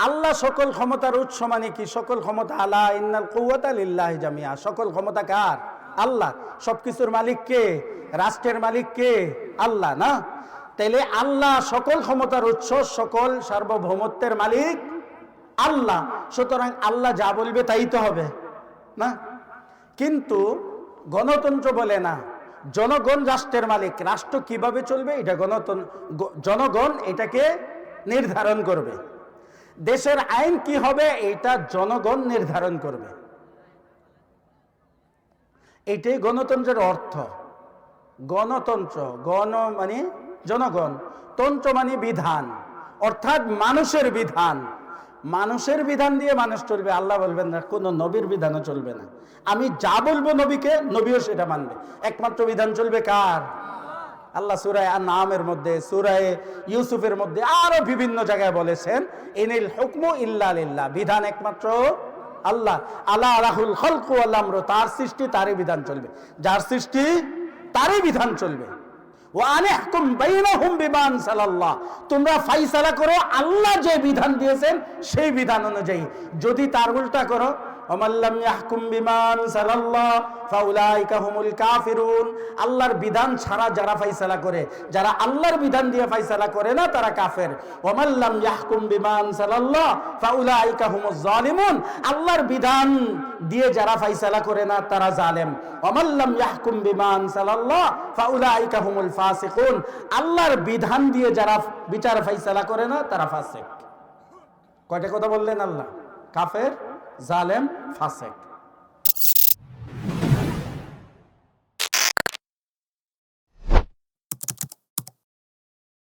আল্লাহ সকল ক্ষমতার উৎস মানে কি? সকল ক্ষমতা আলা ইন্নাল কুওয়াতা লিল্লাহি জামিআ। সকল ক্ষমতা কার? আল্লাহ। সবকিছুর মালিক কে? রাষ্ট্রের মালিক কে? আল্লাহ না? তাইলে আল্লাহ সকল ক্ষমতার উৎস, সকল সার্বভৌমত্বের মালিক আল্লাহ। সুতরাং আল্লাহ যা বলবে তাই তো হবে না? কিন্তু গণতন্ত্র বলে না, জনগণ রাষ্ট্রের মালিক। রাষ্ট্র কিভাবে চলবে এটা জনগণ এটাকে নির্ধারণ করবে। দেশের আইন কি হবে এটা জনগণ নির্ধারণ করবে। এটাই গণতন্ত্রের অর্থ। গণতন্ত্র, গণ মানে জনগণ, তন্ত্র মানে বিধান, অর্থাৎ মানুষের বিধান। মানুষের বিধান দিয়ে মানুষ চলবে। আল্লাহ বলবেন না, কোনো নবীর বিধানও চলবে না। আমি যা বলবো নবীকে, নবীও সেটা মানবে। একমাত্র বিধান চলবে কার? আল্লাহ সূরা আন-নামের মধ্যে, সূরা ইউসুফের মধ্যে আরো বিভিন্ন জায়গায় বলেছেন, ইনিল হুকমু ইল্লা লিল্লাহ, বিধান একমাত্র আল্লাহ। আলা রাহুল খালকু ওয়াল আমরু, তার সৃষ্টি তারই বিধান চলবে। যার সৃষ্টি তারই বিধান চলবে। ওয়া আনহুকুম বাইনাহুম বিমা আনজালাল্লাহ, তোমরা ফয়সালা করো আল্লাহ যে বিধান দিয়েছেন সেই বিধান অনুযায়ী। যদি তার উল্টা করো, ওয়ামাল্লাম ইয়াহকুম বিমা আনজালাল্লাহ ফাউলাইকা হুমুল কাফিরুন, আল্লাহর বিধান ছাড়া যারা ফয়সালা করে, যারা আল্লাহর বিধান দিয়ে ফয়সালা করে না, তারা কাফের। ওয়ামাল্লাম ইয়াহকুম বিমা আনজালাল্লাহ ফাউলাইকা হুমুজ জালিমুন, আল্লাহর বিধান দিয়ে যারা ফয়সালা করে না তারা জালেম। ওয়ামাল্লাম ইয়াহকুম বিমা আনজালাল্লাহ ফাউলাইকা হুমুল ফাসিকুন, আল্লাহর বিধান দিয়ে যারা বিচার ফয়সালা করে না তারা ফাসিক। কয়টা কথা বললেন আল্লাহ? কাফের, জালেম, ফাসিক।